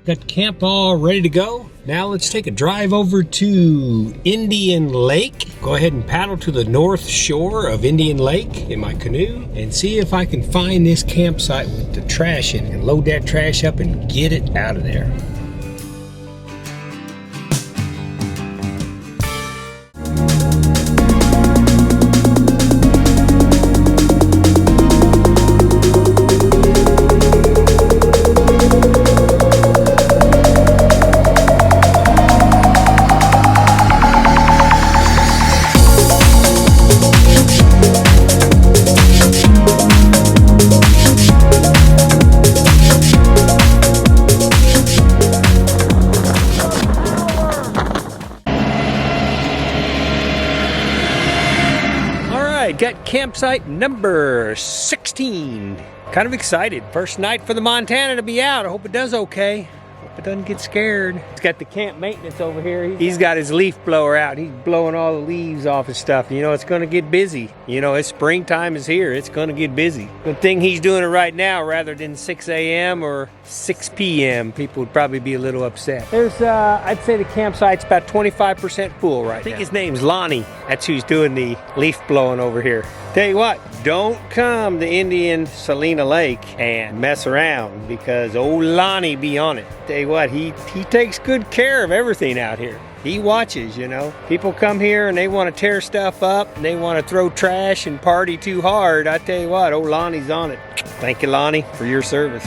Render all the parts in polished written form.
Got camp all ready to go. Now let's take a drive over to Indian Lake. Go ahead and paddle to the north shore of Indian Lake in my canoe and see if I can find this campsite with the trash in it and load that trash up and get it out of there. Got campsite number 16. Kind of excited. First night for the Montana to be out. I hope it does okay. Hope it doesn't get scared. He's got the camp maintenance over here. He's got his leaf blower out. He's blowing all the leaves off his stuff. You know, it's going to get busy. You know, it's springtime is here. It's going to get busy. Good thing he's doing it right now rather than 6 a.m. or 6 p.m. People would probably be a little upset. There's, I'd say the campsite's about 25% full right now. I think his name's Lonnie. That's who's doing the leaf blowing over here. Tell you what, don't come to Indian Salina Lake and mess around because old Lonnie be on it. Tell you what, he takes good care of everything out here. He watches, you know. People come here and they want to tear stuff up and they want to throw trash and party too hard. I tell you what, old Lonnie's on it. Thank you, Lonnie, for your service.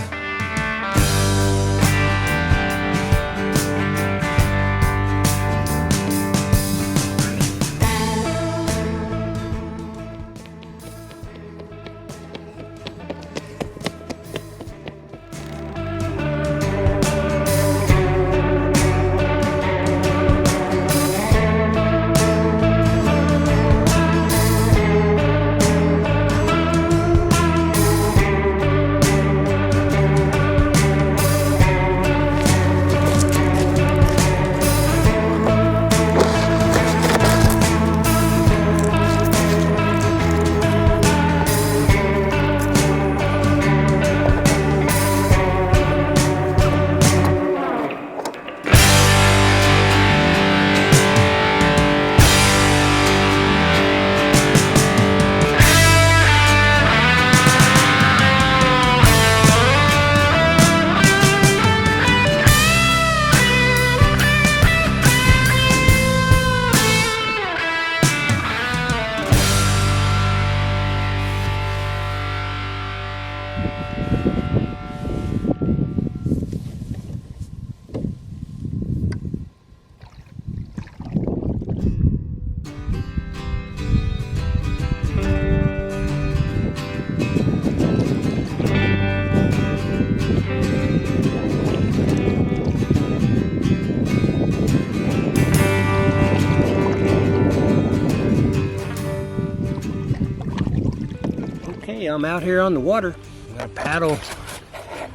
I'm out here on the water. I'm gonna paddle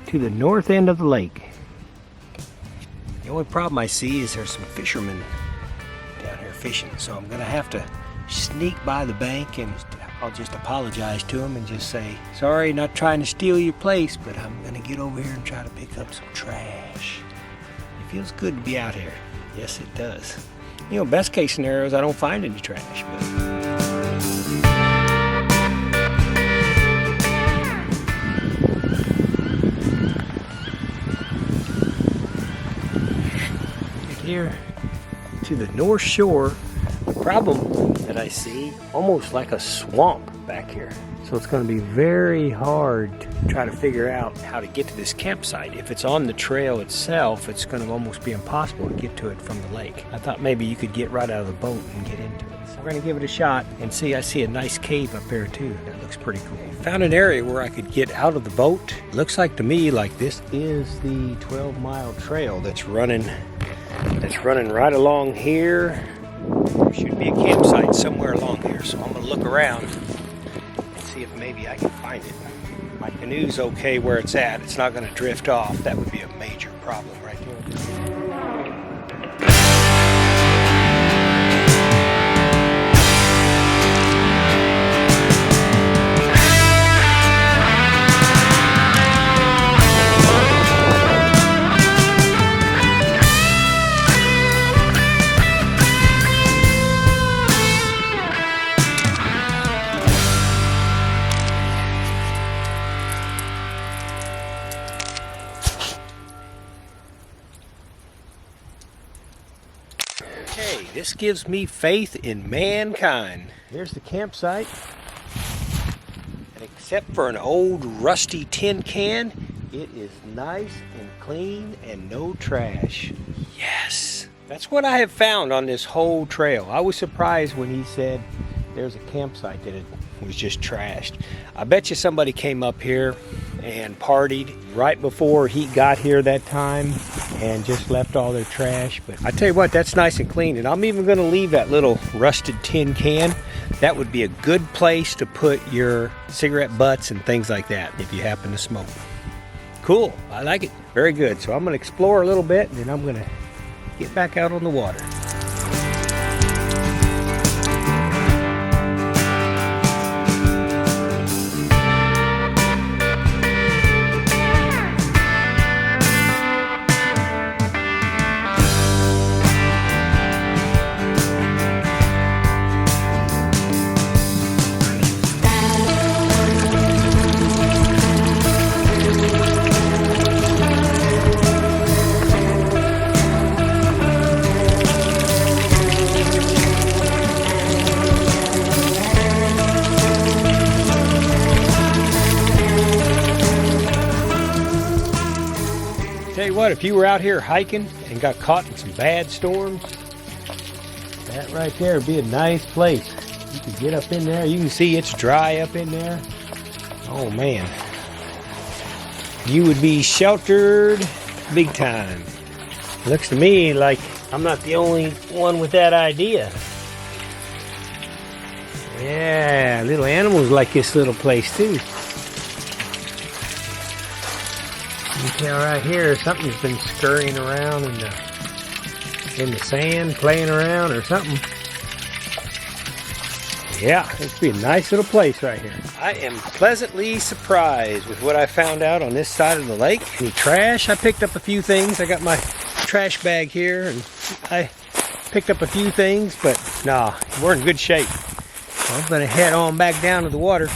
to the north end of the lake. The only problem I see is there's some fishermen down here fishing, so I'm gonna have to sneak by the bank and I'll just apologize to them and just say, sorry, not trying to steal your place, but I'm gonna get over here and try to pick up some trash. It feels good to be out here. Yes, it does. You know, best case scenario is I don't find any trash, but here to the north shore. The problem that I see, almost like a swamp back here. So it's going to be very hard to try to figure out how to get to this campsite. If it's on the trail itself, it's going to almost be impossible to get to it from the lake. I thought maybe you could get right out of the boat and get into it. So we're going to give it a shot and see. I see a nice cave up there too. That looks pretty cool. Found an area where I could get out of the boat. Looks like to me like this is the 12-mile trail that's running right along here. There should be a campsite somewhere along here, so I'm gonna look around and see if maybe I can find it. My canoe's okay where it's at. It's not gonna drift off. That would be a major problem right there. This gives me faith in mankind. Here's the campsite. And except for an old rusty tin can, it is nice and clean and no trash. Yes! That's what I have found on this whole trail. I was surprised when he said there's a campsite that it was just trashed. I bet you somebody came up here and partied right before he got here that time and just left all their trash. But I tell you what, that's nice and clean. And I'm even going to leave that little rusted tin can. That would be a good place to put your cigarette butts and things like that if you happen to smoke. Cool, I like it. Very good. So I'm going to explore a little bit and then I'm going to get back out on the water. Tell you what, if you were out here hiking and got caught in some bad storms, that right there would be a nice place. You can get up in there. You can see it's dry up in there. Oh man. You would be sheltered big time. Looks to me like I'm not the only one with that idea. Yeah, little animals like this little place too. You can tell right here something's been scurrying around in the sand, playing around or something. Yeah, it'd be a nice little place right here. I am pleasantly surprised with what I found out on this side of the lake. Any trash? I picked up a few things. I got my trash bag here and I picked up a few things, but nah, we're in good shape. I'm gonna head on back down to the water.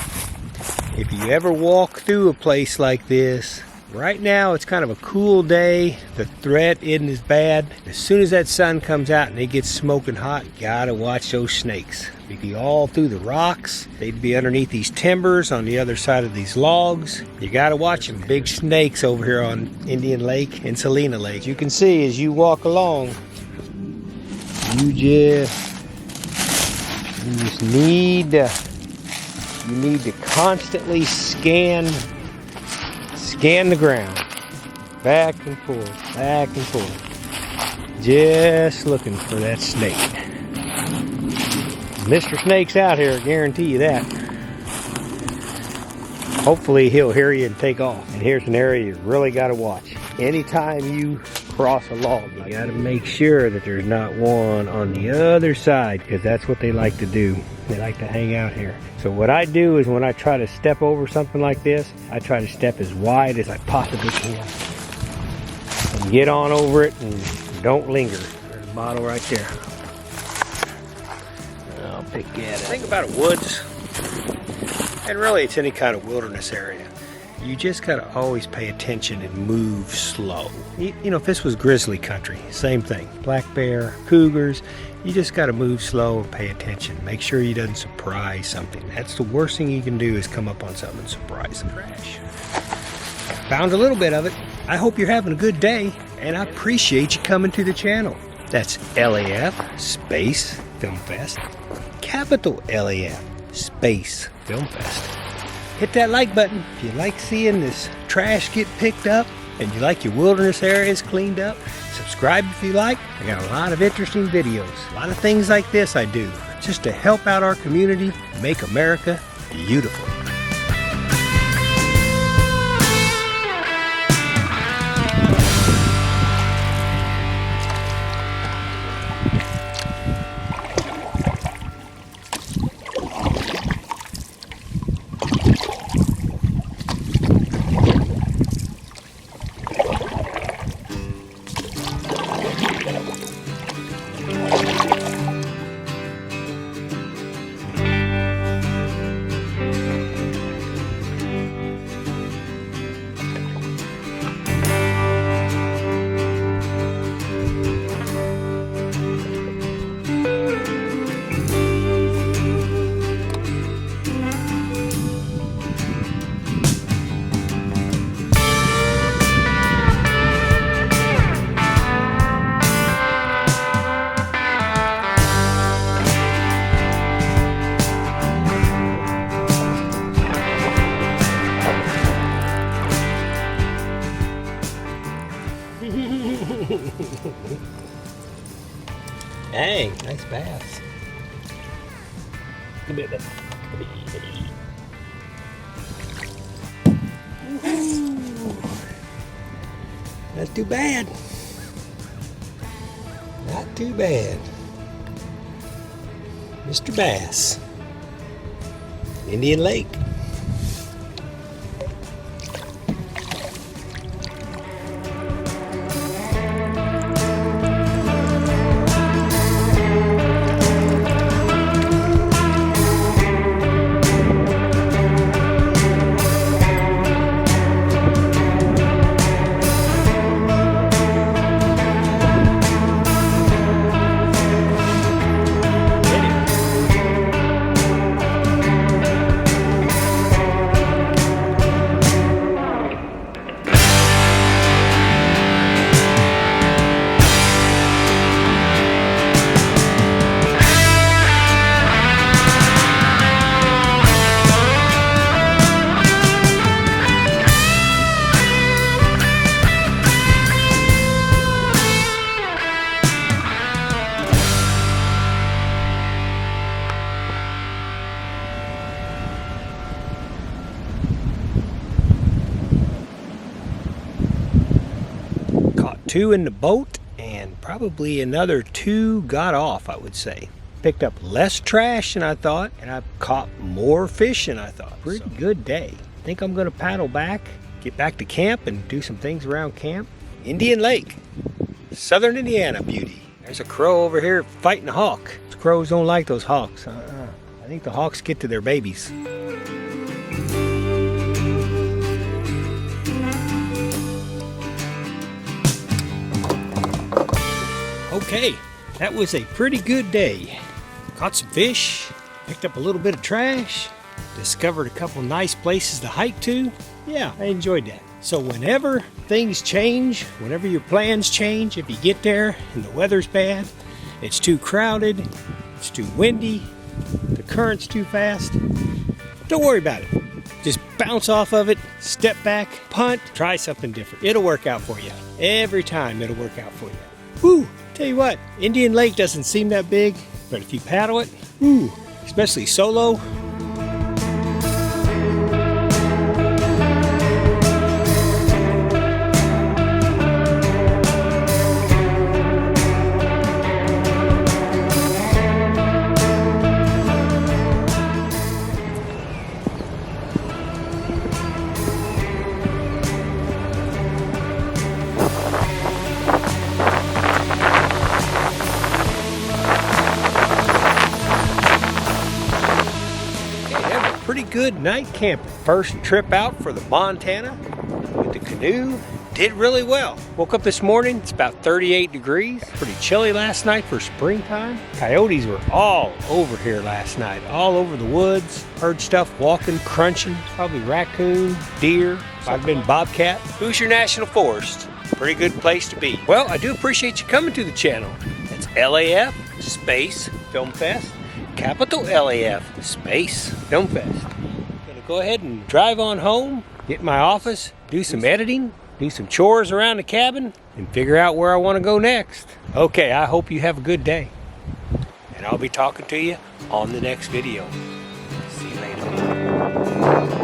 If you ever walk through a place like this, right now it's kind of a cool day. The threat isn't as bad. As soon as that sun comes out and it gets smoking hot, you gotta watch those snakes. They'd be all through the rocks. They'd be underneath these timbers on the other side of these logs. You gotta watch them. Big snakes over here on Indian Lake and Salina Lake. You can see as you walk along, you just need to constantly scan the ground, back and forth, just looking for that snake. Mr. Snake's out here, I guarantee you that. Hopefully he'll hear you and take off. And here's an area you really got to watch. Anytime you cross a log, you got to make sure that there's not one on the other side, because that's what they like to do. They like to hang out here. So what I do is when I try to step over something like this, I try to step as wide as I possibly can. And get on over it and don't linger. There's a bottle right there. I'll pick that up. The thing about woods, and really it's any kind of wilderness area, you just gotta always pay attention and move slow. You know, if this was grizzly country, same thing. Black bear, cougars, you just gotta move slow and pay attention. Make sure you doesn't surprise something. That's the worst thing you can do, is come up on something and surprise some trash. Found a little bit of it. I hope you're having a good day, and I appreciate you coming to the channel. That's LAF Space Film Fest. Capital LAF Space Film Fest. Hit that like button if you like seeing this trash get picked up and you like your wilderness areas cleaned up. Subscribe if you like. I got a lot of interesting videos, a lot of things like this I do just to help out our community, make America beautiful. bass. Come here, baby. Not too bad. Not too bad. Mr. Bass. Indian Lake. Two in the boat, and probably another two got off, I would say. Picked up less trash than I thought, and I caught more fish than I thought. Pretty good day. I think I'm gonna paddle back, get back to camp, and do some things around camp. Indian Lake, Southern Indiana beauty. There's a crow over here fighting a hawk. Those crows don't like those hawks. I think the hawks get to their babies. Okay, that was a pretty good day. Caught some fish, picked up a little bit of trash, discovered a couple nice places to hike to. Yeah, I enjoyed that. So whenever things change, whenever your plans change, if you get there and the weather's bad, it's too crowded, it's too windy, the current's too fast, don't worry about it. Just bounce off of it, step back, punt, try something different. It'll work out for you. Every time it'll work out for you. Woo! Tell you what, Indian Lake doesn't seem that big, but if you paddle it, ooh, especially solo. Pretty good night camping. First trip out for the Montana with the Canoe. Did really well. Woke up this morning, it's about 38 degrees. Pretty chilly last night for springtime. Coyotes were all over here last night, all over the woods. Heard stuff walking, crunching, probably raccoon, deer, might have been bobcat. Hoosier National Forest, pretty good place to be. Well, I do appreciate you coming to the channel. It's LAF space Film Fest. Capital LAF space Film Fest. Gonna go ahead and drive on home, get in my office, do some editing, do some chores around the cabin, and figure out where I want to go next. Okay, I hope you have a good day, and I'll be talking to you on the next video. See you later.